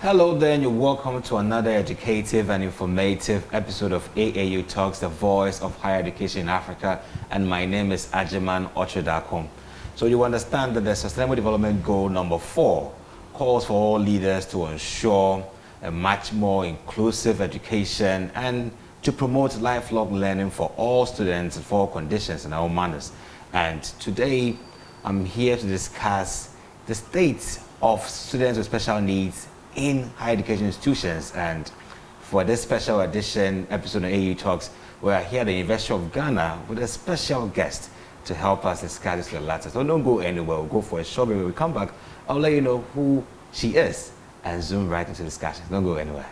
Hello there, and you're welcome to another educative and informative episode of AAU Talks, the voice of higher education in Africa. And my name is Agyemang Okyere Darko. So you understand that the Sustainable Development Goal number 4 calls for all leaders to ensure a much more inclusive education and to promote lifelong learning for all students in all conditions and all manners. And today, I'm here to discuss the state of students with special needs in higher education institutions. And for this special edition episode of AAU Talks, we are here at the University of Ghana with a special guest to help us discuss this little latter. So don't go anywhere, we'll go for a short break. When we come back, I'll let you know who she is and zoom right into discussion. Don't go anywhere.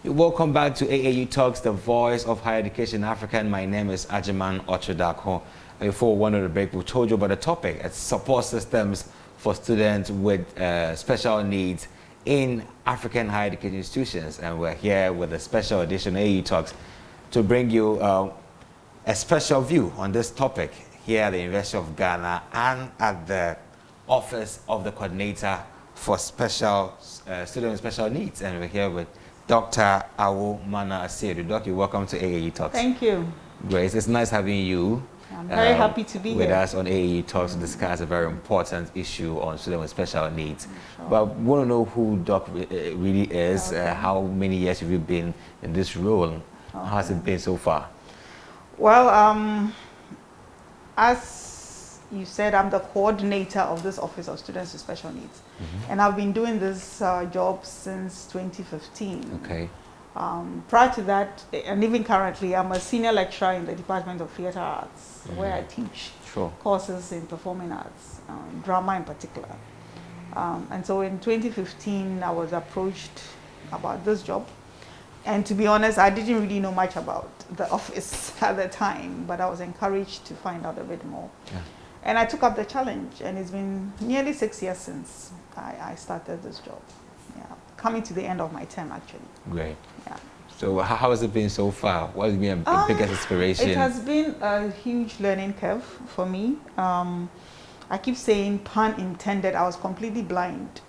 Welcome back to AAU Talks, the voice of higher education in Africa. And my name is Agyemang Okyere Darko. And before one of the break, we told you about the topic. It's support systems for students with special needs in African higher education institutions. And we're here with a special edition of AAU Talks to bring you a special view on this topic here at the University of Ghana and at the Office of the Coordinator for Special Students with Special Needs. And we're here with Dr. Awo Mana Asiedu. Doctor, welcome to AAU Talks. Thank you. Grace, it's nice having you. I'm very happy to be with here. us on AAU Talks to discuss a very important issue on students with special needs. Sure. But we want to know who Doc really is. Okay. How many years have you been in this role? Okay. How has it been so far? Well, as you said, I'm the coordinator of this Office of Students with Special Needs. And I've been doing this job since 2015. Okay. Prior to that, and even currently, I'm a senior lecturer in the Department of Theatre Arts, where I teach courses in performing arts, drama in particular. And so in 2015, I was approached about this job. And to be honest, I didn't really know much about the office at the time, but I was encouraged to find out a bit more. Yeah. And I took up the challenge, and it's been nearly 6 years since I started this job. Yeah, coming to the end of my term, actually. Great. Yeah. So how has it been so far? What has been the biggest inspiration? It has been a huge learning curve for me. I keep saying, pun intended, I was completely blind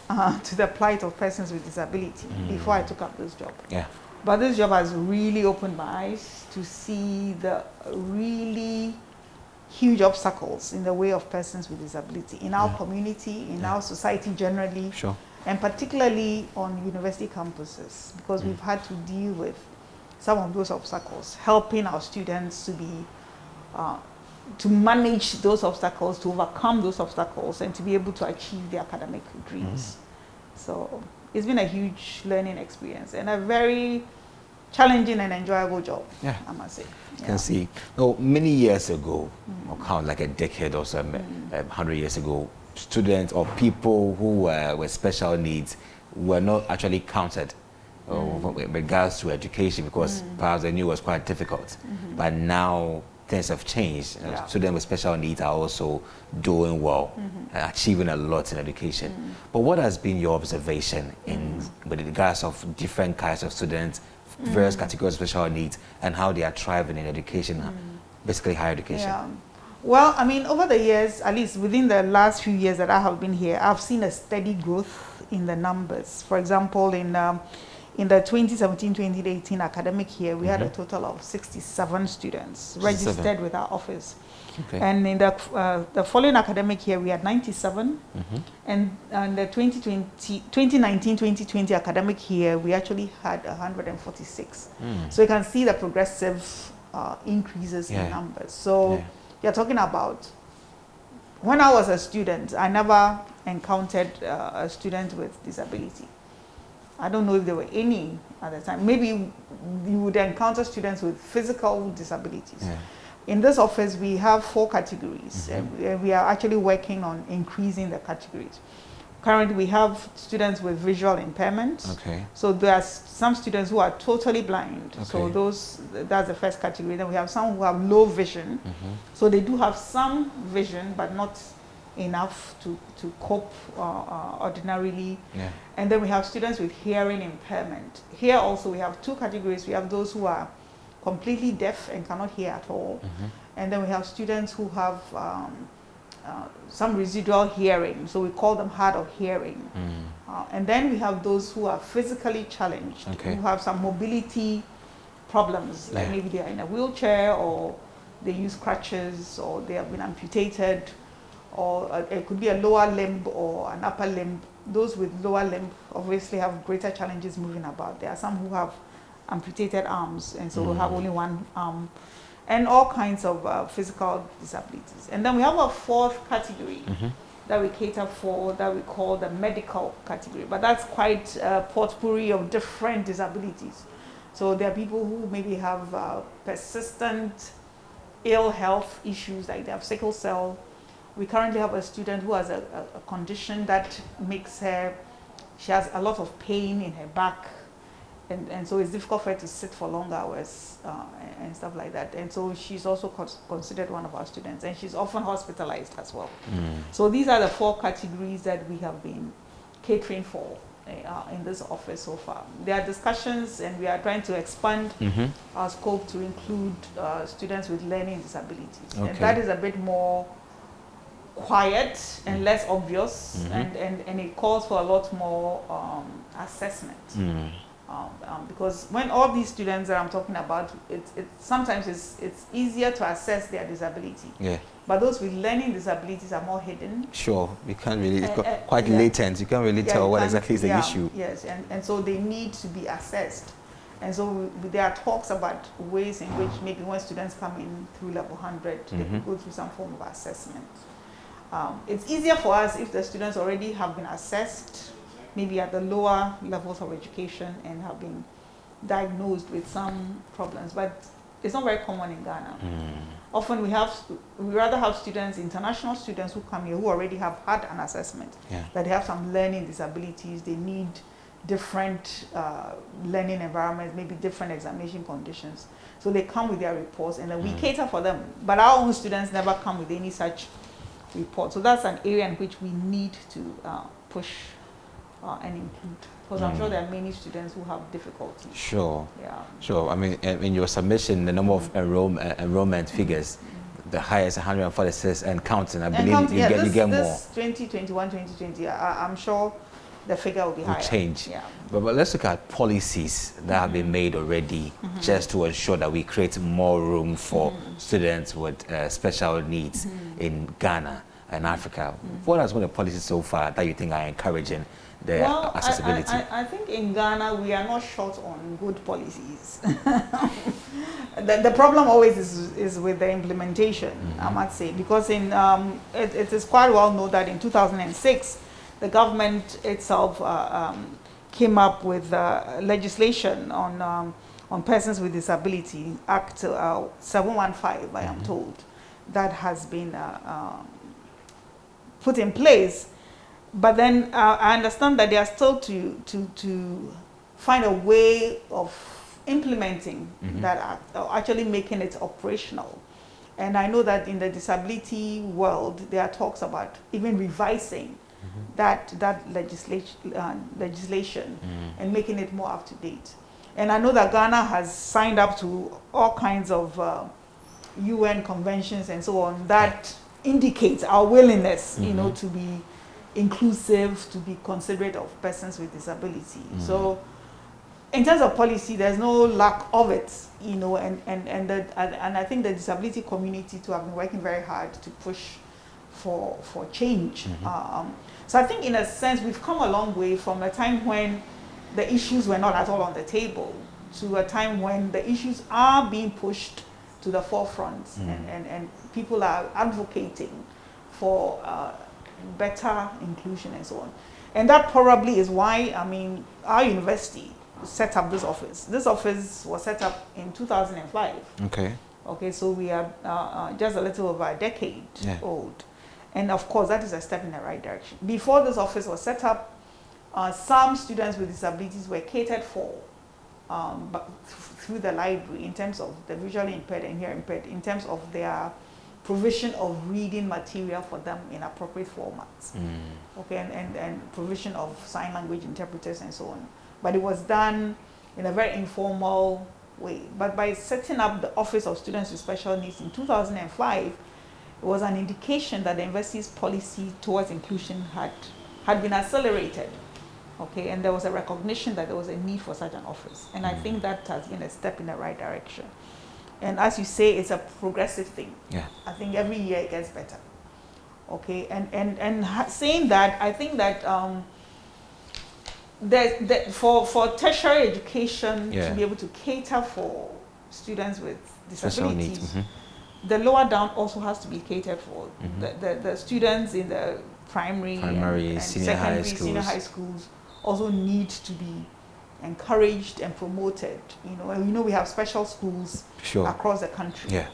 to the plight of persons with disability before I took up this job. Yeah. But this job has really opened my eyes to see the really huge obstacles in the way of persons with disability in our community, in our society generally, and particularly on university campuses, because we've had to deal with some of those obstacles, helping our students to be to manage those obstacles, to overcome those obstacles, and to be able to achieve their academic dreams. So it's been a huge learning experience and a very challenging and enjoyable job, I must say. You can see, many years ago, or count like a decade or so, 100 years ago, students or people who were with special needs were not actually counted with regards to education, because perhaps they knew it was quite difficult. But now things have changed. Students with special needs are also doing well, achieving a lot in education. But what has been your observation with regards of different kinds of students, various categories of special needs, and how they are thriving in education, basically higher education? Yeah. Well, I mean, over the years, at least within the last few years that I have been here, I've seen a steady growth in the numbers. For example, in the 2017-2018 academic year, we had a total of 67 students registered with our office. Okay. And in the following academic year, we had 97. And the 2019-2020 academic year, we actually had 146. So you can see the progressive increases in numbers. So you're talking about, when I was a student, I never encountered a student with disability. I don't know if there were any at the time. Maybe you would encounter students with physical disabilities. In this office, we have 4 categories. We are actually working on increasing the categories. Currently, we have students with visual impairment. So there are some students who are totally blind. So that's the first category. Then we have some who have low vision. So they do have some vision, but not enough to cope ordinarily. And then we have students with hearing impairment. Here also we have 2 categories. We have those who are completely deaf and cannot hear at all. And then we have students who have some residual hearing, so we call them hard of hearing. And then we have those who are physically challenged, who have some mobility problems, like maybe they are in a wheelchair, or they use crutches, or they have been amputated, or it could be a lower limb or an upper limb. Those with lower limb obviously have greater challenges moving about. There are some who have amputated arms, and so will have only one arm, and all kinds of physical disabilities. And then we have a fourth category that we cater for, that we call the medical category, but that's quite a potpourri of different disabilities. So there are people who maybe have persistent ill health issues, like they have sickle cell. We currently have a student who has a condition that makes her, she has a lot of pain in her back, and so it's difficult for her to sit for long hours and stuff like that. And so she's also considered one of our students, and she's often hospitalized as well. So these are the four categories that we have been catering for in this office so far. There are discussions, and we are trying to expand our scope to include students with learning disabilities. And that is a bit more quiet and less obvious, and it calls for a lot more assessment. Because when all these students that I'm talking about, sometimes it's easier to assess their disability. But those with learning disabilities are more hidden. Sure, you can't really, it's quite latent. You can't really tell what exactly is the issue. Yes, and so they need to be assessed. And so there are talks about ways in which maybe when students come in through level 100, they can go through some form of assessment. It's easier for us if the students already have been assessed, maybe at the lower levels of education, and have been diagnosed with some problems, but it's not very common in Ghana. Often we rather have students, international students who come here who already have had an assessment, that they have some learning disabilities, they need different learning environments, maybe different examination conditions. So they come with their reports, and then we cater for them. But our own students never come with any such report. So that's an area in which we need to push and include, because I'm sure there are many students who have difficulties. Sure. Sure. I mean, in your submission, the number of enrollment figures, the highest 146 and counting. I believe you get more. This 2021, 2020, I'm sure the figure will be higher. Change. But let's look at policies that have been made already, just to ensure that we create more room for students with special needs in Ghana and Africa. What are some of the policies so far that you think are encouraging the accessibility? I think in Ghana we are not short on good policies. The problem always is with the implementation, I must say, because it is quite well known that in 2006 the government itself came up with legislation on persons with disability, Act 715, I am told, that has been put in place. But then I understand that they are still to find a way of implementing that act, or actually making it operational. And I know that in the disability world, there are talks about even revising that legislation and making it more up to date. And I know that Ghana has signed up to all kinds of UN conventions and so on that indicates our willingness, you know, to be inclusive, to be considerate of persons with disability. So in terms of policy, there's no lack of it, you know, and I think the disability community too have been working very hard to push for change. So I think in a sense we've come a long way from a time when the issues were not at all on the table to a time when the issues are being pushed to the forefront, and people are advocating for better inclusion and so on. And that probably is why, I mean, our university set up this office. This office was set up in 2005. Okay, so we are just a little over a decade old. And of course, that is a step in the right direction. Before this office was set up, some students with disabilities were catered for but through the library in terms of the visually impaired and hearing impaired, in terms of their provision of reading material for them in appropriate formats. Okay, and provision of sign language interpreters and so on. But it was done in a very informal way. But by setting up the Office of Students with Special Needs in 2005, it was an indication that the university's policy towards inclusion had been accelerated. Okay, and there was a recognition that there was a need for such an office. And I think that has been a step in the right direction. And as you say, it's a progressive thing. Yeah. I think every year it gets better. Okay, and saying that, I think that for tertiary education to be able to cater for students with disabilities, the lower down also has to be catered for. The students in the primary and secondary, senior high schools also need to be encouraged and promoted. And we have special schools across the country. Yeah.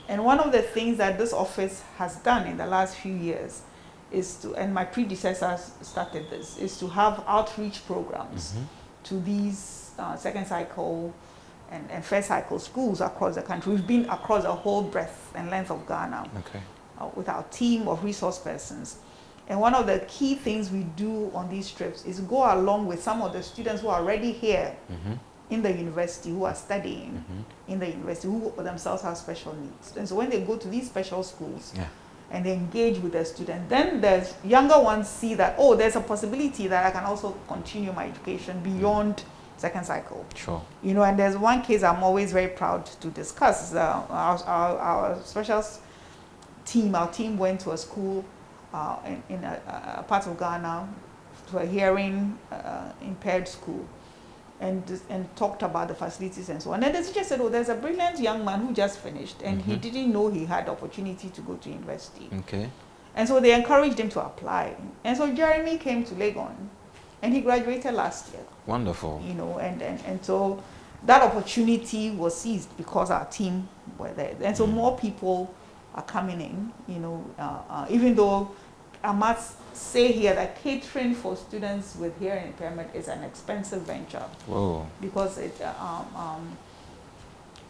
And one of the things that this office has done in the last few years is to, and my predecessors started this, is to have outreach programs to these second cycle and first cycle schools across the country. We've been across the whole breadth and length of Ghana with our team of resource persons. And one of the key things we do on these trips is go along with some of the students who are already here in the university, who are studying in the university, who themselves have special needs. And so when they go to these special schools and they engage with the student, then the younger ones see that, oh, there's a possibility that I can also continue my education beyond second cycle. Sure. And there's one case I'm always very proud to discuss. Our special team, our team went to a school in a part of Ghana, to a hearing impaired school, and talked about the facilities and so on. And the teacher said, oh, there's a brilliant young man who just finished, and he didn't know he had the opportunity to go to university. Okay. And so they encouraged him to apply. And so Jeremy came to Legon, and he graduated last year. Wonderful. And so that opportunity was seized because our team were there. And so more people are coming in, even though I must say here that catering for students with hearing impairment is an expensive venture. Whoa. Because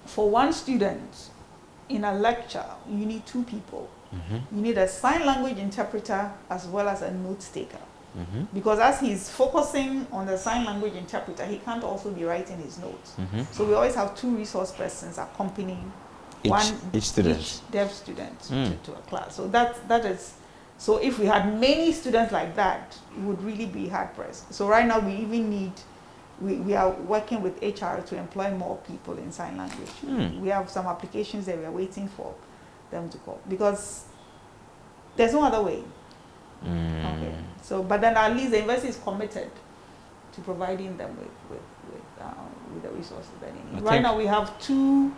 for one student in a lecture, you need two people. You need a sign language interpreter as well as a note taker. Because as he's focusing on the sign language interpreter, he can't also be writing his notes. So we always have two resource persons accompanying each deaf student to a class. So that is, so if we had many students like that, it would really be hard pressed. So right now we even need, we are working with HR to employ more people in sign language. We have some applications that we are waiting for them to go, because there's no other way. Okay. So, but then at least the university is committed to providing them with the resources that they need. Right now we have two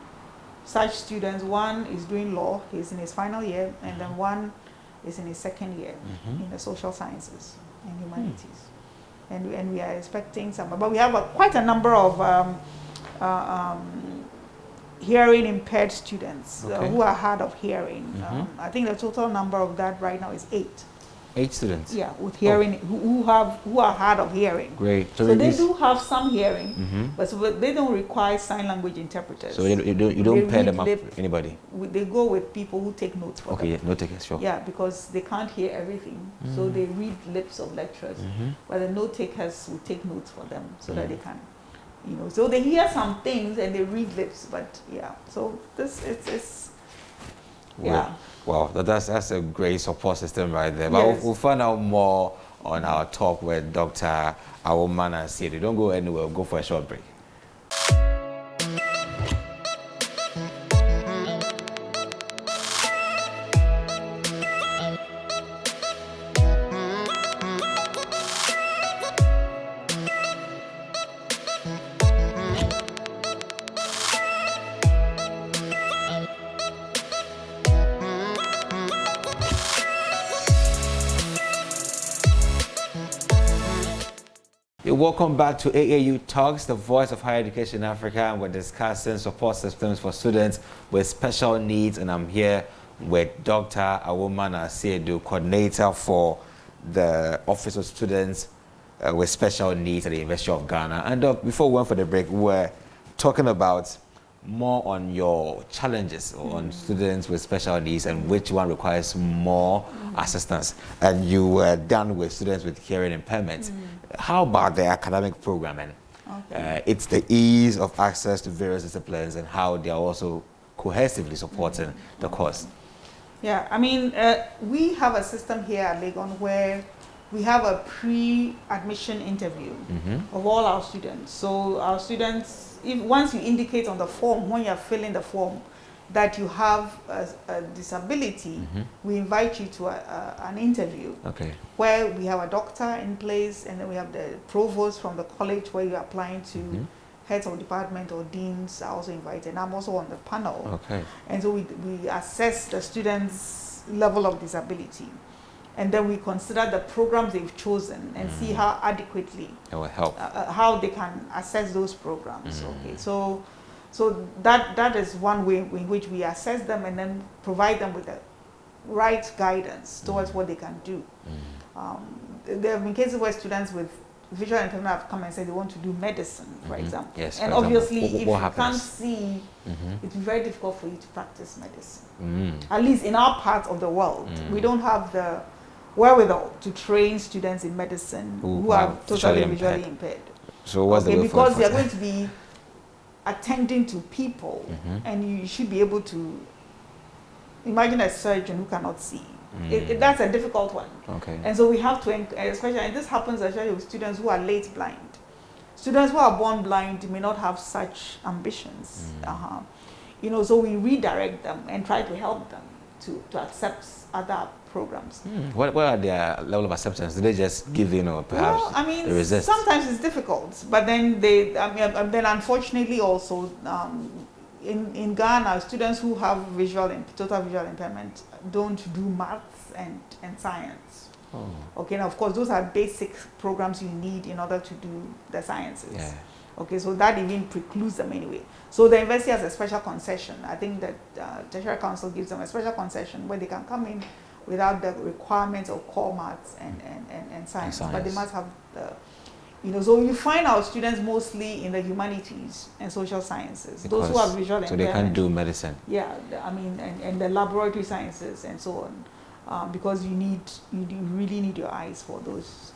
such students. One is doing law, he's in his final year, and then one is in his second year in the social sciences and humanities. And we are expecting some, but we have quite a number of hearing impaired students who are hard of hearing. I think the total number of that right now is 8. 8 students? Yeah, with hearing, who are hard of hearing. Great. So they do have some hearing, but they don't require sign language interpreters. So you don't pair them up with anybody? They go with people who take notes for them. Okay, note takers, sure. Yeah, because they can't hear everything. So they read lips of lecturers, but the note takers will take notes for them so that they can, so they hear some things and they read lips, but yeah. So this, it's yeah. Wow, that's a great support system right there. But we'll find out more on our talk with Dr. Awo Mana. Don't go anywhere, we'll go for a short break. Welcome back to AAU Talks, the voice of higher education in Africa, and we're discussing support systems for students with special needs. And I'm here with Dr. Awo Mana, Asiedu, coordinator for the Office of Students with Special Needs at the University of Ghana. And before we went for the break, we were talking about more on your challenges on students with special needs and which one requires more assistance. And you were done with students with hearing impairments. How about the academic programming? Okay. It's the ease of access to various disciplines and how they are also cohesively supporting the course. Yeah, I mean, we have a system here at Legon where we have a pre-admission interview of all our students. So our students, once you indicate on the form, when you're filling the form, that you have a disability, we invite you to an interview where we have a doctor in place, and then we have the provost from the college where you're applying to. Heads of department or deans are also invited. I'm also on the panel. And so we assess the students' level of disability. And then we consider the programs they've chosen and see how adequately it will help. How they can assess those programs. Okay, so that is one way in which we assess them and then provide them with the right guidance towards what they can do. There have been cases where students with visual impairment have come and said they want to do medicine, for example. Yes, and obviously, if you can't see, it's very difficult for you to practice medicine. At least in our part of the world, we don't have the wherewithal to train students in medicine who are totally visually impaired. So what's the way because they are going to be attending to people, and you should be able to imagine a surgeon who cannot see. That's a difficult one. And so we have to, especially, and this happens especially with students who are late blind. Students who are born blind may not have such ambitions. You know, so we redirect them and try to help them to accept other programs. What are their level of acceptance? Do they just give in, or perhaps I mean, they resist? Sometimes it's difficult, but then then unfortunately also, in Ghana, students who have total visual impairment don't do maths and science. Okay, now of course those are basic programs you need in order to do the sciences. Okay, so that even precludes them anyway. So the university has a special concession. I think that Tertiary Council gives them a special concession where they can come in without the requirements of core maths and science, but they must have the. You know, so you find our students mostly in the humanities and social sciences. Those who have visual impairment. So they can't do medicine. Yeah, I mean, and the laboratory sciences and so on, because you really need your eyes for those.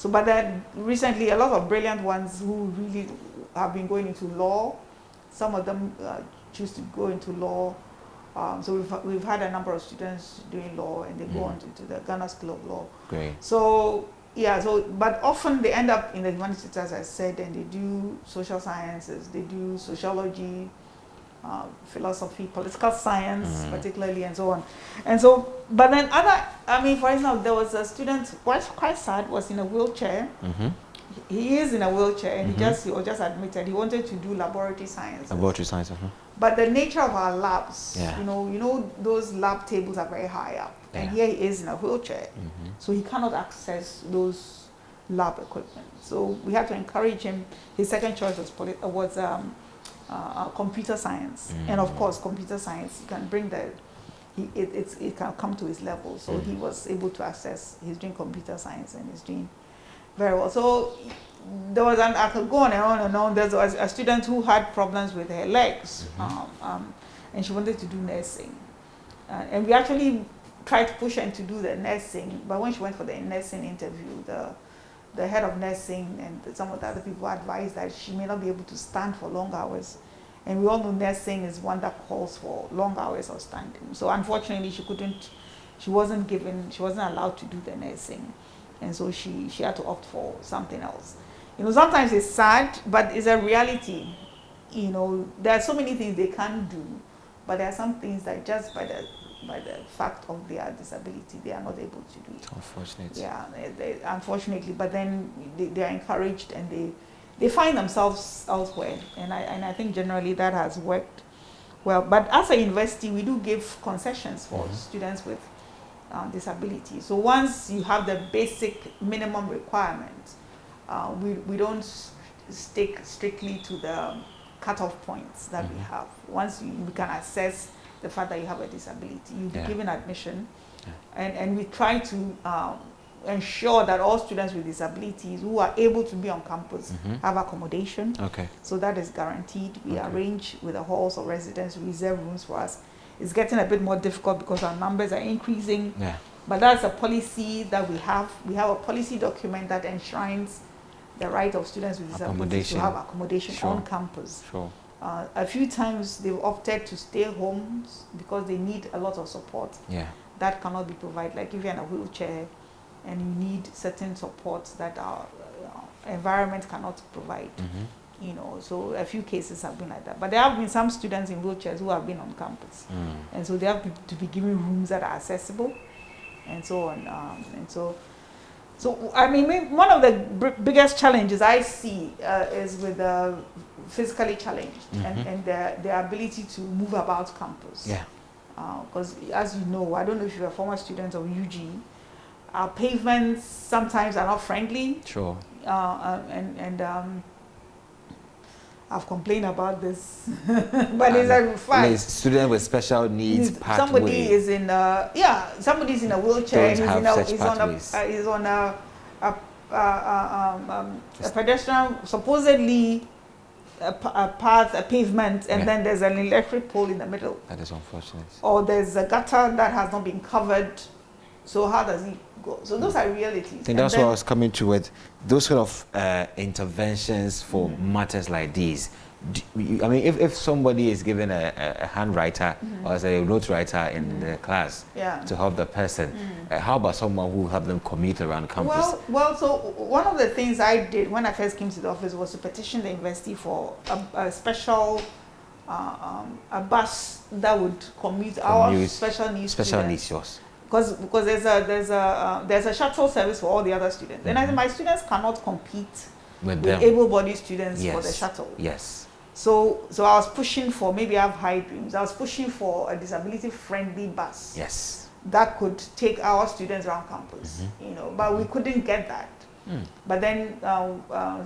But then recently, a lot of brilliant ones who really have been going into law. Some of them choose to go into law. So we've had a number of students doing law, and they go on to the Ghana School of Law. Great. So. Yeah, but often they end up in the humanities, as I said, and they do social sciences, they do sociology, philosophy, political science, particularly, and so on. And so, but then for example, there was a student, quite sad, was in a wheelchair. He is in a wheelchair, and he was just admitted. He wanted to do laboratory science. Laboratory science, But the nature of our labs, you know, those lab tables are very high up. And here he is in a wheelchair, so he cannot access those lab equipment. So we have to encourage him. His second choice was computer science, and of course, computer science can bring it can come to his level. So he was able to access. He's doing computer science, and he's doing very well. So there was I could go on and on and on. There was a student who had problems with her legs, and she wanted to do nursing, and we actually tried to push her to do the nursing, but when she went for the nursing interview, the head of nursing and some of the other people advised that she may not be able to stand for long hours. And we all know nursing is one that calls for long hours of standing. So unfortunately, she wasn't allowed to do the nursing. And so she had to opt for something else. You know, sometimes it's sad, but it's a reality. You know, there are so many things they can't do, but there are some things that just by the fact of their disability, they are not able to do it. Unfortunately. Yeah, unfortunately, but then they are encouraged, and they find themselves elsewhere, and I think generally that has worked well. But as a university, we do give concessions for students with disability. So once you have the basic minimum requirements, we don't stick strictly to the cutoff points that we have. Once we can assess the fact that you have a disability, you'll be given admission, and we try to ensure that all students with disabilities who are able to be on campus have accommodation. So that is guaranteed. We arrange with the halls of residence, reserve rooms for us. It's getting a bit more difficult because our numbers are increasing. But that's a policy that we have. We have a policy document that enshrines the right of students with disabilities to have accommodation on campus. Sure. A few times they've opted to stay homes because they need a lot of support. Yeah. That cannot be provided. Like if you're in a wheelchair and you need certain supports that our environment cannot provide. You know, so a few cases have been like that. But there have been some students in wheelchairs who have been on campus. And so they have to be given rooms that are accessible and so on. So I mean, one of the biggest challenges I see is with the physically challenged and their ability to move about campus. Yeah. Because as you know, I don't know if you're a former student of UG, our pavements sometimes are not friendly. Sure. I've complained about this, but it's a fact. Student with special needs pathway. Somebody is in somebody's in a wheelchair and he's on a pedestrian, supposedly a path, a pavement, and then there's an electric pole in the middle. That is unfortunate. Or there's a gutter that has not been covered. So how does he go? So those are realities. I think that's what I was coming to with those sort of interventions for matters like these. I mean, if somebody is given a handwriter or as a note writer in the class to help the person, how about someone who help them commute around campus? Well, so one of the things I did when I first came to the office was to petition the university for a special a bus that would commute our special needs students. Yours. Because there's a shuttle service for all the other students, and I think my students cannot compete with able-bodied students for the shuttle. Yes. So I was pushing for, maybe I have high dreams. I was pushing for a disability-friendly bus. Yes. That could take our students around campus, you know, but we couldn't get that. But then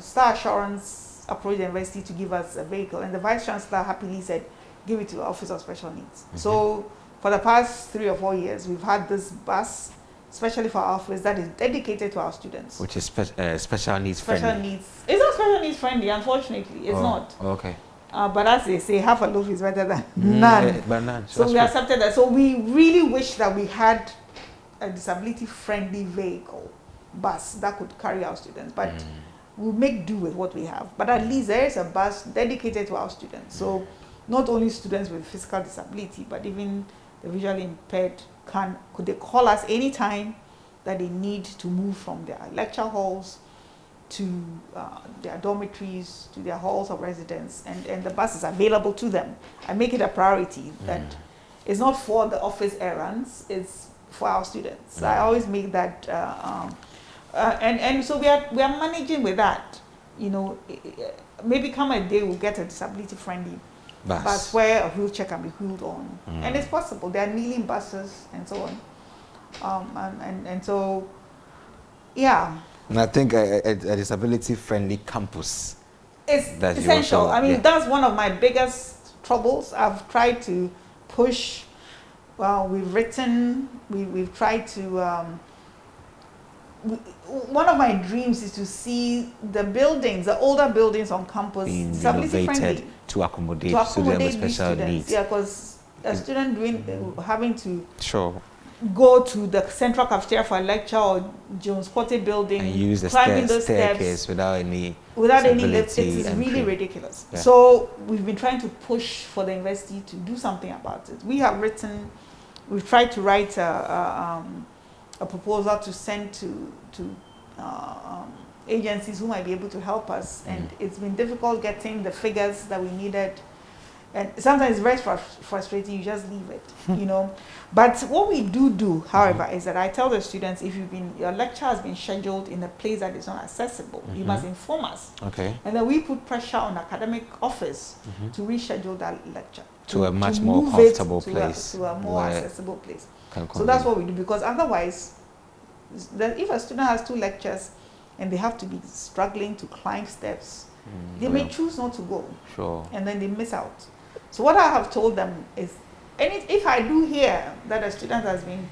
Star Assurance approached the university to give us a vehicle, and the Vice Chancellor happily said, give it to the Office of Special Needs. So for the past 3 or 4 years, we've had this bus, especially for our office, that is dedicated to our students. Which is special needs friendly. Special needs. It's not special needs friendly, unfortunately. It's not. Okay. But as they say, half a loaf is better than none. But none. So we accepted that. So we really wish that we had a disability-friendly vehicle, bus, that could carry our students. But we'll make do with what we have. But at least there is a bus dedicated to our students. So not only students with physical disability, but even the visually impaired could they call us anytime that they need to move from their lecture halls to their dormitories, to their halls of residence, and the bus is available to them. I make it a priority that it's not for the office errands, it's for our students. So I always make that, and so we are managing with that. You know, maybe come a day we'll get a disability-friendly bus where a wheelchair can be wheeled on, and it's possible. There are kneeling buses and so on, and so, yeah. And I think a disability-friendly campus is essential. I mean, that's one of my biggest troubles. I've tried to push. Well, we've tried to. One of my dreams is to see the buildings, the older buildings on campus, being disability-friendly to accommodate students with special needs. Yeah, because a student having to go to the central cafeteria for a lecture or Jones Cote building and use the staircase without any lift, it is really ridiculous. Yeah. So we've been trying to push for the university to do something about it. We've tried to write a proposal to send to agencies who might be able to help us, and it's been difficult getting the figures that we needed, and sometimes it's very frustrating. You just leave it, you know. But what we do, however, is that I tell the students, if your lecture has been scheduled in a place that is not accessible, you must inform us. Okay. And then we put pressure on the academic office to reschedule that lecture to a much more comfortable place, to a more accessible place. So that's what we do, because otherwise, if a student has 2 lectures and they have to be struggling to climb steps, they may choose not to go. Sure. And then they miss out. So what I have told them is, if I do hear that a student has been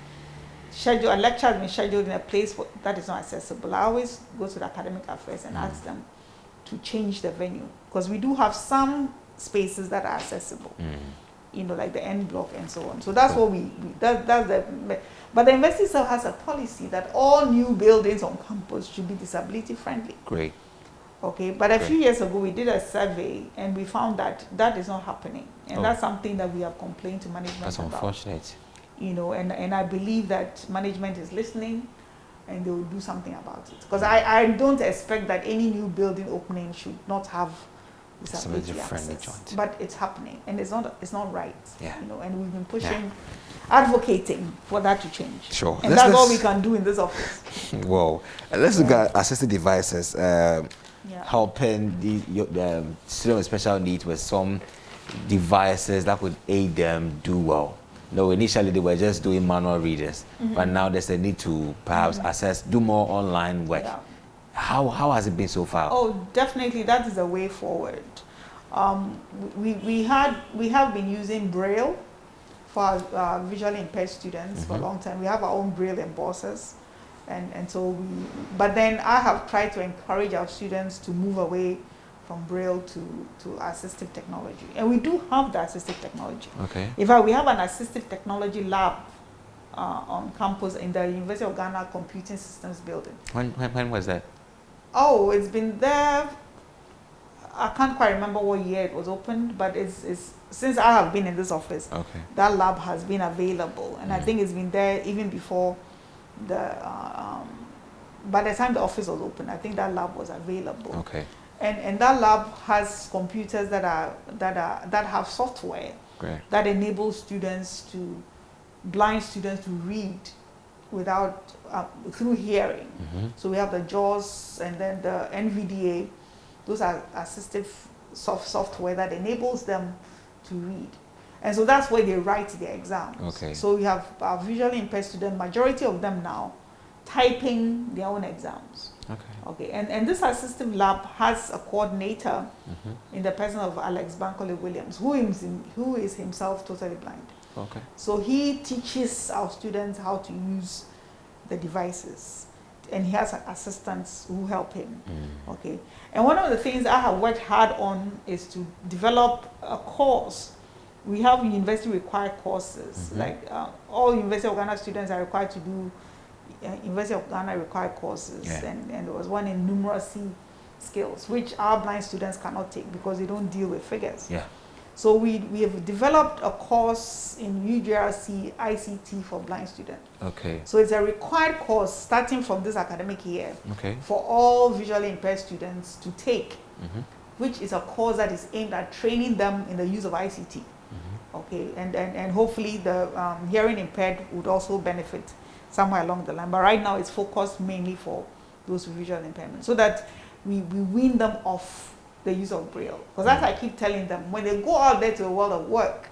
scheduled, a lecture has been scheduled in a place that is not accessible, I always go to the academic affairs and ask them to change the venue, because we do have some spaces that are accessible, you know, like the N block and so on. So that's what but the university still has a policy that all new buildings on campus should be disability friendly. Great. Okay, but a few years ago we did a survey and we found that that is not happening, and that's something that we have complained to management about. That's unfortunate. You know, and I believe that management is listening and they will do something about it. Because I don't expect that any new building opening should not have disability access. But it's happening, and it's not right. Yeah. You know, and we've been pushing, advocating for that to change. Sure. And that's all we can do in this office. Well, let's look at assistive devices, helping the students with special needs with some devices that would aid them do well. No, initially they were just doing manual readers, but now there's a need to perhaps do more online work. Yeah. How has it been so far? Oh, definitely, that is a way forward. We have been using Braille for our visually impaired students for a long time. We have our own Braille embossers, and so but then I have tried to encourage our students to move away from Braille to assistive technology. And we do have the assistive technology. Okay. In fact, we have an assistive technology lab on campus in the University of Ghana Computing Systems building. When was that? Oh, it's been there, I can't quite remember what year it was opened, but it's since I have been in this office, that lab has been available. And I think it's been there even before by the time the office was open, I think that lab was available. Okay. And that lab has computers that have software that enables blind students to read without through hearing. So we have the JAWS and then the NVDA. Those are assistive software that enables them to read. And so that's where they write their exams. Okay. So we have our visually impaired students, majority of them now, typing their own exams. Okay. And this assistive lab has a coordinator in the person of Alex Bankole Williams, who is himself totally blind. Okay. So he teaches our students how to use the devices, and he has assistants who help him. Okay. And one of the things I have worked hard on is to develop a course. We have university required courses, like all University of Ghana students are required to do University of Ghana required courses, and there was one in numeracy skills, which our blind students cannot take because they don't deal with figures. Yeah. So we have developed a course in UGRC ICT for blind students. Okay. So it's a required course starting from this academic year for all visually impaired students to take, which is a course that is aimed at training them in the use of ICT. Okay, and hopefully the hearing impaired would also benefit somewhere along the line. But right now it's focused mainly for those with visual impairment, so that we wean them off the use of Braille. Because as I keep telling them, when they go out there to the world of work,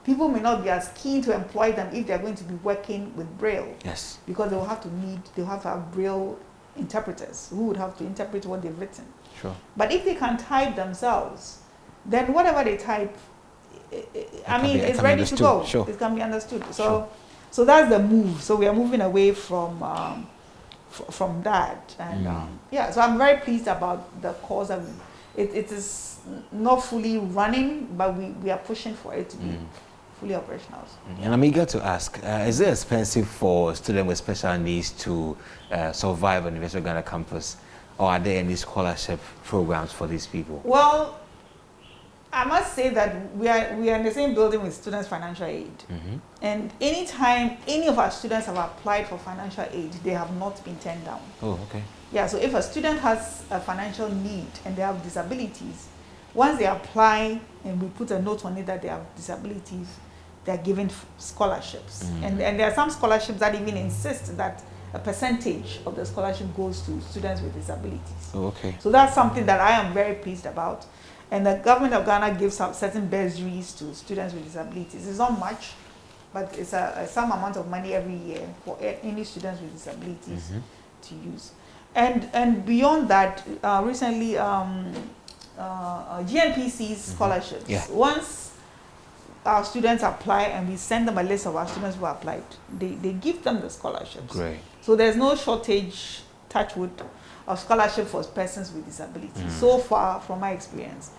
people may not be as keen to employ them if they're going to be working with Braille. Yes. Because they'll have to have Braille interpreters who would have to interpret what they've written. Sure. But if they can type themselves, then whatever they type, it's ready to go. Sure. It can be understood. So that's the move. So we are moving away from that, and so I'm very pleased about the course. It is not fully running, but we are pushing for it to be fully operational. And I'm eager to ask, is it expensive for students with special needs to survive on the University of Ghana campus, or are there any scholarship programs for these people? Well, I must say that we are in the same building with Students' Financial Aid. And anytime any of our students have applied for financial aid, they have not been turned down. Oh, okay. Yeah, so if a student has a financial need and they have disabilities, once they apply and we put a note on it that they have disabilities, they are given scholarships. And there are some scholarships that even insist that a percentage of the scholarship goes to students with disabilities. Oh, okay. So that's something that I am very pleased about. And the government of Ghana gives out certain bursaries to students with disabilities. It's not much, but it's some amount of money every year for any students with disabilities to use. And beyond that, recently GNPC's scholarships. Yeah. Once our students apply and we send them a list of our students who applied, they give them the scholarships. Great. So there's no shortage, touch wood, of scholarship for persons with disabilities. So far, from my experience,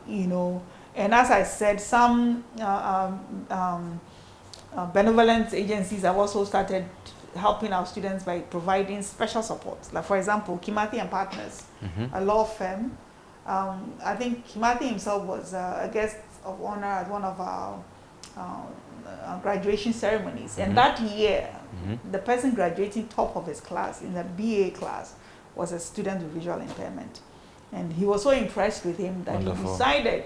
and as I said, some benevolent agencies have also started helping our students by providing special support. Like for example, Kimathi and Partners, a law firm. I think Kimathi himself was a guest of honor at one of our graduation ceremonies. And that year, the person graduating top of his class in the BA class was a student with visual impairment. And he was so impressed with him that he decided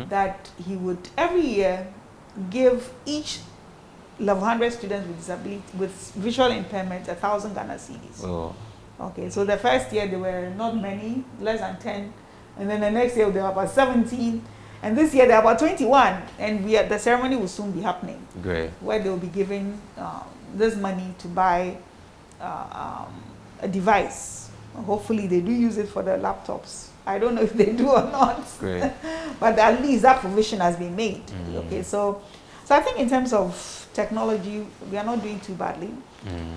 that he would every year give each level 100 students with disability, with visual impairment, 1,000 Ghana cedis. Oh. Okay, so the first year there were not many, less than 10. And then the next year there were about 17. And this year there are about 21. And the ceremony will soon be happening. Great. Where they will be giving this money to buy a device. Hopefully they do use it for their laptops. I don't know if they do or not. Great. But at least that provision has been made. Okay, so I think in terms of technology, we are not doing too badly.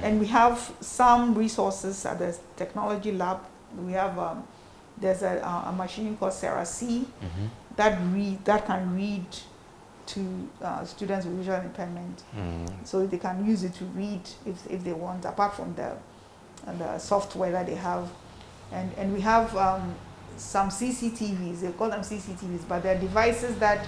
And we have some resources at the technology lab. We have there's a machine called Sarah C that can read to students with visual impairment. So they can use it to read if they want, apart from the software that they have. And we have some CCTVs, they call them CCTVs, but they're devices that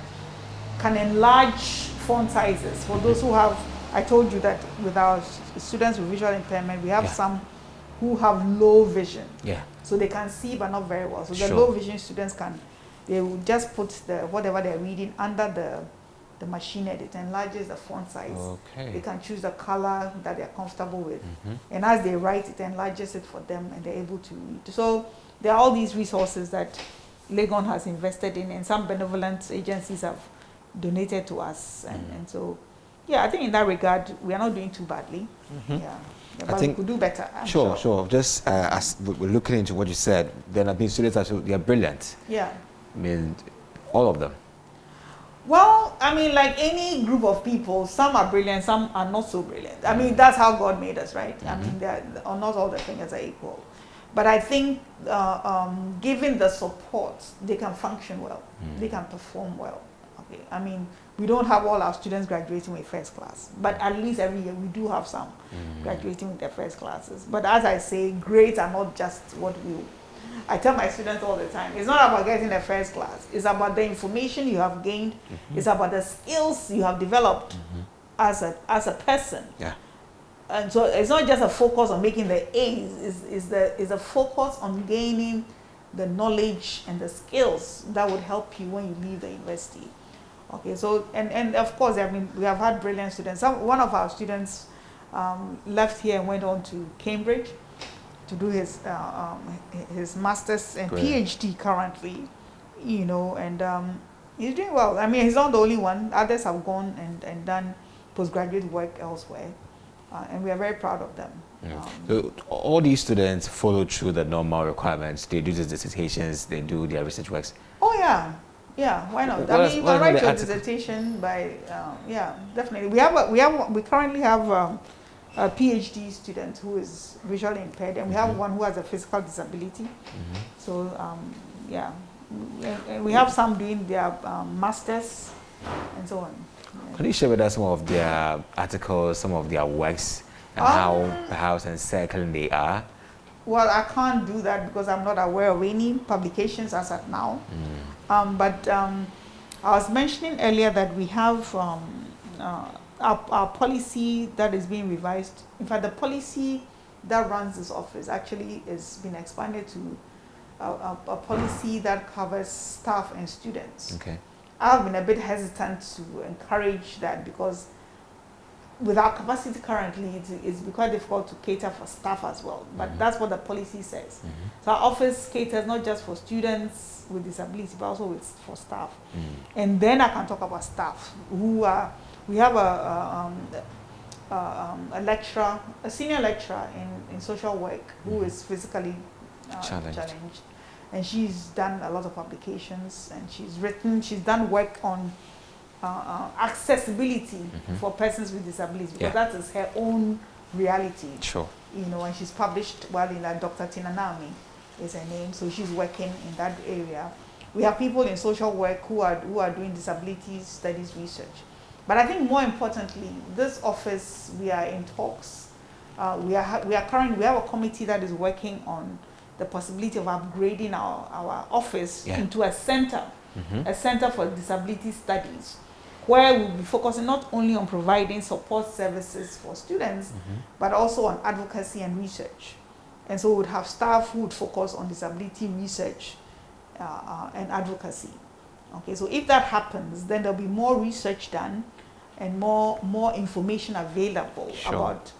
can enlarge font sizes. For those who have, I told you that with our students with visual impairment, we have some who have low vision. So they can see but not very well. So the low vision students they will just put whatever they're reading under the machine and it enlarges the font size. They can choose the color that they're comfortable with. And as they write, it enlarges it for them and they're able to read. So there are all these resources that Legon has invested in, and some benevolent agencies have donated to us. And so, yeah, I think in that regard, we are not doing too badly. But I think we could do better. Sure. Just as we're looking into what you said, then I think students they are brilliant. I mean, all of them. Well, I mean, like any group of people, some are brilliant, some are not so brilliant. I mean, that's how God made us, right? I mean, not all the fingers are equal. But I think given the support, they can function well. They can perform well. Okay. I mean, we don't have all our students graduating with first class, but at least every year we do have some graduating with their first classes. But as I say, grades are not just what I tell my students all the time, it's not about getting a first class. It's about the information you have gained. It's about the skills you have developed as a person. And so it's not just a focus on making the A's. It's a focus on gaining the knowledge and the skills that would help you when you leave the university. Okay, so and of course, I mean, we have had brilliant students. One of our students left here and went on to Cambridge to do his master's and PhD currently, and he's doing well. I mean, he's not the only one. Others have gone and done postgraduate work elsewhere, and we are very proud of them. So all these students follow through the normal requirements. They do the dissertations, they do their research works. Oh yeah, why not? I mean, you can write your dissertation by definitely. We currently have a PhD student who is visually impaired, and we have one who has a physical disability. So and we have some doing their masters and so on. Can you share with us some of their articles, some of their works, and how perhaps encircling they are? Well, I can't do that because I'm not aware of any publications as of now. But I was mentioning earlier that we have our policy that is being revised. In fact, the policy that runs this office actually is being expanded to a policy that covers staff and students. I've been a bit hesitant to encourage that because with our capacity currently, it's quite difficult to cater for staff as well. But that's what the policy says. So our office caters not just for students with disability, but also for staff. And then I can talk about staff who are. We have a lecturer, a senior lecturer in social work who is physically challenged. And she's done a lot of publications, and she's done work on accessibility for persons with disabilities, because that is her own reality. And she's published in Dr. Tina Nami is her name, so she's working in that area. We have people in social work who are doing disability studies research. But I think more importantly, this office, we are in talks We have a committee that is working on the possibility of upgrading our office into a center, a center for disability studies, where we'll be focusing not only on providing support services for students, but also on advocacy and research. And so we would have staff who would focus on disability research and advocacy. Okay, so if that happens, then there'll be more research done and more information available about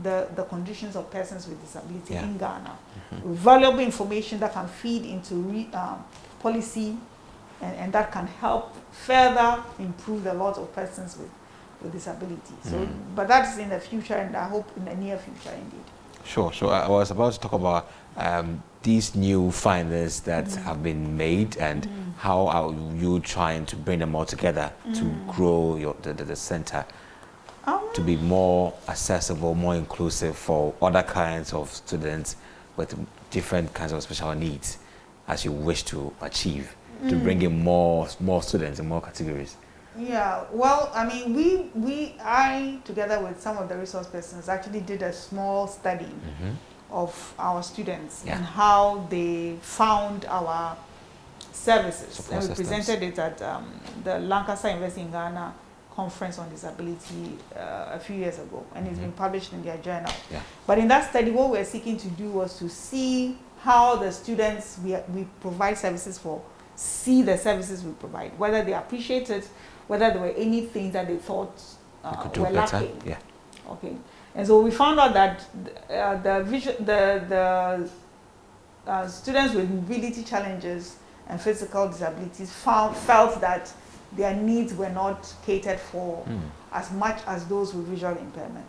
the conditions of persons with disability in Ghana. Valuable information that can feed into policy and that can help further improve the lot of persons with disability. So, but that's in the future, and I hope in the near future indeed. Sure. So I was about to talk about these new findings that have been made, and how are you trying to bring them all together to grow the center to be more accessible, more inclusive for other kinds of students with different kinds of special needs, as you wish to achieve, to bring in more students in more categories? Yeah, well, I mean, I, together with some of the resource persons, actually did a small study of our students and how they found our services. And we presented it at the Lancaster University in Ghana Conference on Disability a few years ago, and it's been published in their journal. But in that study, what we're seeking to do was to see how the students we provide services for see the services we provide, whether they appreciate it, whether there were any things that they thought were lacking. Okay, and so we found out that the students with mobility challenges and physical disabilities felt that their needs were not catered for as much as those with visual impairment.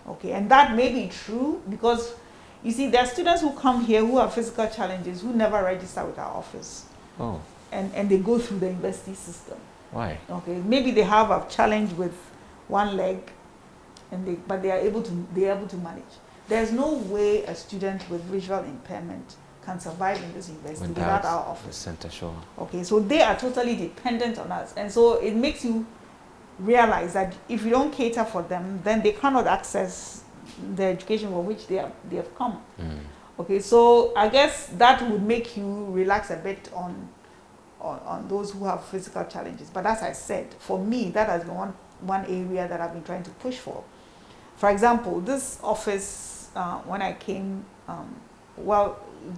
Okay, and that may be true because, you see, there are students who come here who have physical challenges who never register with our office. And they go through the university system. Why? Okay, maybe they have a challenge with one leg, but they are able to manage. There's no way a student with visual impairment can survive in this university without our office. Center, sure. Okay, so they are totally dependent on us, and so it makes you realize that if you don't cater for them, then they cannot access the education for which they have come. Okay, so I guess that would make you relax a bit on those who have physical challenges. But as I said, for me, that has been one area that I've been trying to push for. For example, this office, when I came,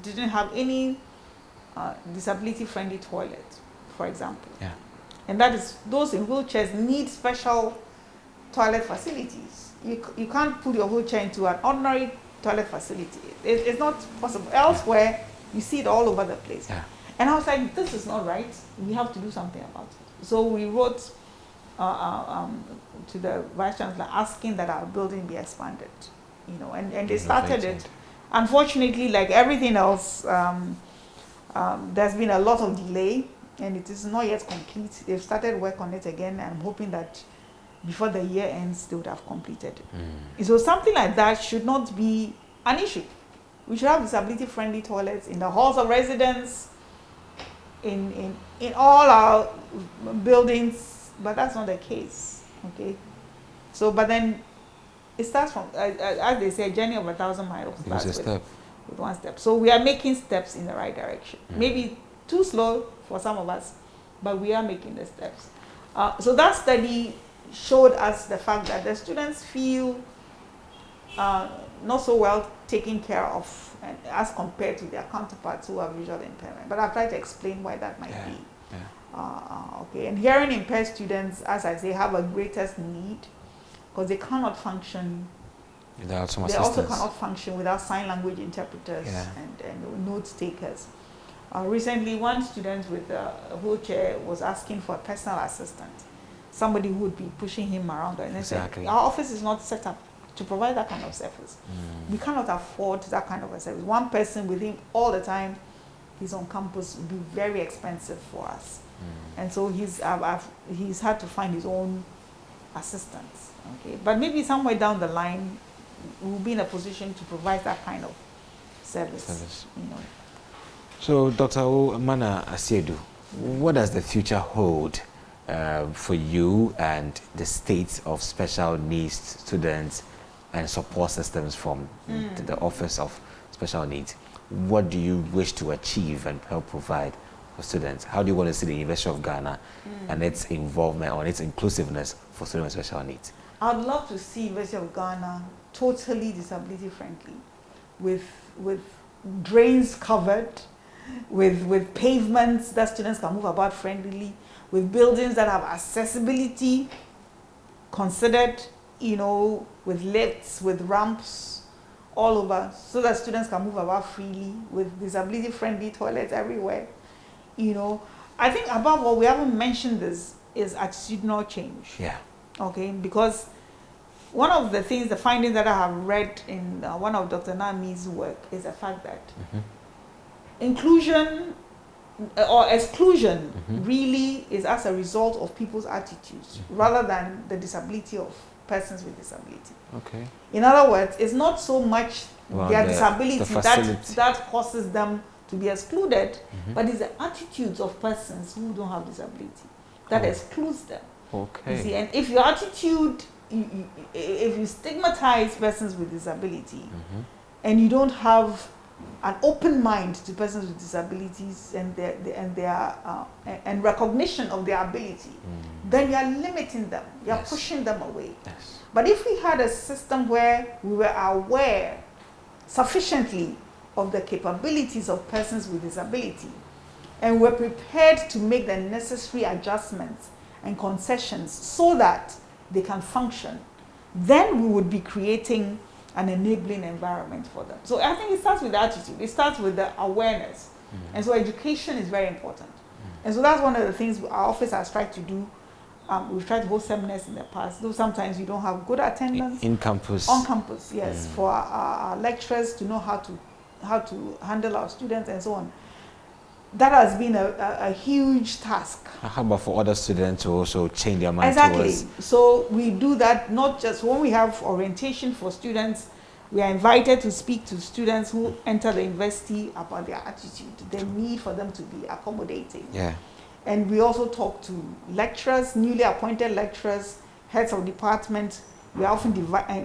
didn't have any disability-friendly toilet, for example. And that is, those in wheelchairs need special toilet facilities. You can't put your wheelchair into an ordinary toilet facility. It's not possible. Elsewhere, you see it all over the place. And I was like, this is not right. We have to do something about it. So we wrote to the Vice Chancellor asking that our building be expanded. And they started it. Unfortunately, like everything else, there's been a lot of delay, and it is not yet complete. They've started work on it again, and I'm hoping that before the year ends, they would have completed it. So something like that should not be an issue. We should have disability-friendly toilets in the halls of residence, in all our buildings, but that's not the case. Okay, so but then it starts from, as they say, a journey of 1,000 miles starts with one step. So we are making steps in the right direction. Maybe too slow for some of us, but we are making the steps. So that study showed us the fact that the students feel not so well taken care of as compared to their counterparts who have visual impairment. But I've tried to explain why that might be. Okay, and hearing impaired students, as I say, have a greatest need because they cannot function without some assistance. They also cannot function without sign language interpreters and note takers. Recently, one student with a wheelchair was asking for a personal assistant, somebody who would be pushing him around. And they said, our office is not set up to provide that kind of service. We cannot afford that kind of a service. One person with him all the time, he's on campus, would be very expensive for us. And so he's had to find his own assistants. Okay, but maybe somewhere down the line, we'll be in a position to provide that kind of service. So, Dr. Awo Mana Asiedu, what does the future hold for you and the state of special needs students and support systems from the Office of Special Needs, what do you wish to achieve and help provide for students? How do you want to see the University of Ghana and its involvement or its inclusiveness for students with special needs? I'd love to see University of Ghana totally disability friendly, with drains covered, with pavements that students can move about friendly, with buildings that have accessibility considered, you know, with lifts, with ramps all over, so that students can move about freely, with disability friendly toilets everywhere. You know, I think above all, we haven't mentioned this, is attitudinal change. Yeah. Okay, because one of the things, the findings that I have read in one of Dr. Nami's work is the fact that inclusion or exclusion really is as a result of people's attitudes rather than the disability of persons with disability. Okay. In other words, it's not so much their disability that causes them to be excluded, but it's the attitudes of persons who don't have disability that excludes them. Okay. You see, and if your attitude, if you stigmatize persons with disability, and you don't have an open mind to persons with disabilities and and recognition of their ability, then you are limiting them, you are pushing them away. Yes. But if we had a system where we were aware sufficiently of the capabilities of persons with disability, and were prepared to make the necessary adjustments and concessions so that they can function, then we would be creating an enabling environment for them. So I think it starts with the attitude, it starts with the awareness. And so education is very important. And so that's one of the things our office has tried to do. We've tried to hold seminars in the past, though sometimes we don't have good attendance. In campus? On campus, yes, for our lecturers to know how to handle our students and so on. That has been a huge task. How about for other students to also change their mind Exactly. towards? So we do that not just when we have orientation for students. We are invited to speak to students who enter the university about their attitude, the need for them to be accommodating. Yeah. And we also talk to lecturers, newly appointed lecturers, heads of department. We are often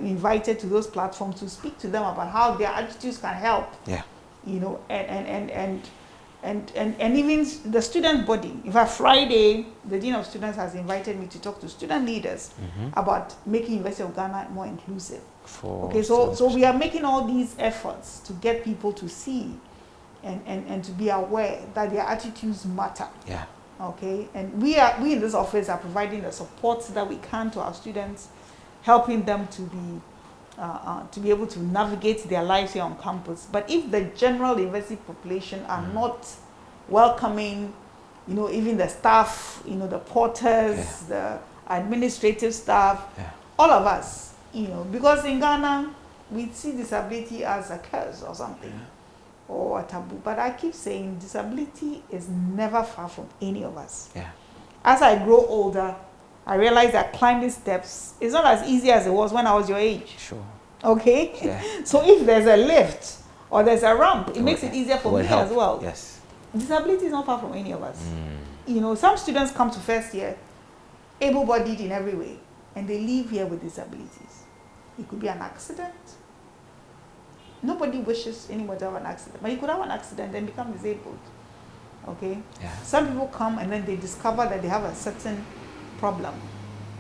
invited to those platforms to speak to them about how their attitudes can help. Yeah. You know, and even the student body. In fact, Friday, the Dean of Students has invited me to talk to student leaders about making University of Ghana more inclusive. Okay, so we are making all these efforts to get people to see and to be aware that their attitudes matter. Yeah. Okay, and we in this office are providing the support that we can to our students, helping them to be able to navigate their lives here on campus. But if the general university population are not welcoming, you know, even the staff, you know, the porters, the administrative staff, all of us, you know, because in Ghana, we see disability as a curse or something, or a taboo. But I keep saying disability is never far from any of us. Yeah. As I grow older, I realize that climbing steps is not as easy as it was when I was your age. Sure. Okay? Yeah. So if there's a lift or there's a ramp, it makes it easier for me as well. Yes. Disability is not far from any of us. You know, some students come to first year able-bodied in every way, and they leave here with disabilities. It could be an accident. Nobody wishes anyone to have an accident, but you could have an accident and become disabled. Okay? Yeah. Some people come and then they discover that they have a certain problem.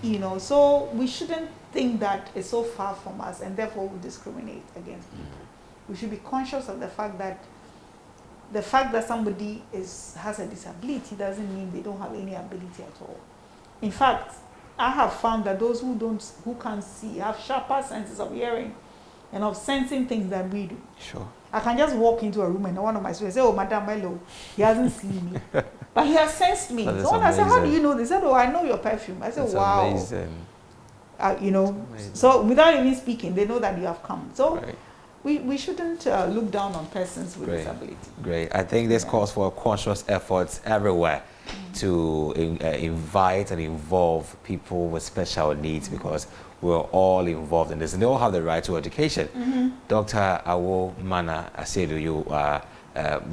You know, so we shouldn't think that it's so far from us and therefore we discriminate against people. We should be conscious of the fact that somebody has a disability doesn't mean they don't have any ability at all. In fact, I have found that those who can't see have sharper senses of hearing and of sensing things than we do. Sure. I can just walk into a room and one of my students say, "Oh, Madam Hello, he hasn't seen me." But he has sensed me. So when I said, "How do you know?" They said, "Oh, I know your perfume." I said, That's "Wow." Amazing. You know, so without even speaking, they know that you have come. So we shouldn't look down on persons with disability. Great. I think this calls for conscious efforts everywhere to invite and involve people with special needs, because we're all involved in this and they all have the right to education. Dr. Awo Mana, Asiedu, you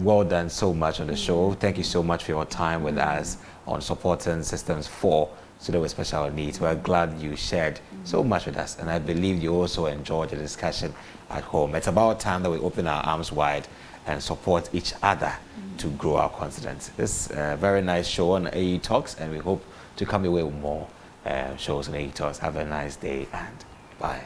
well done so much on the show. Thank you so much for your time with us on supporting systems for students with special needs. We're glad you shared so much with us, and I believe you also enjoyed the discussion at home. It's about time that we open our arms wide and support each other to grow our confidence. This is a very nice show on AAU Talks, and we hope to come away with more shows on AAU Talks. Have a nice day, and bye.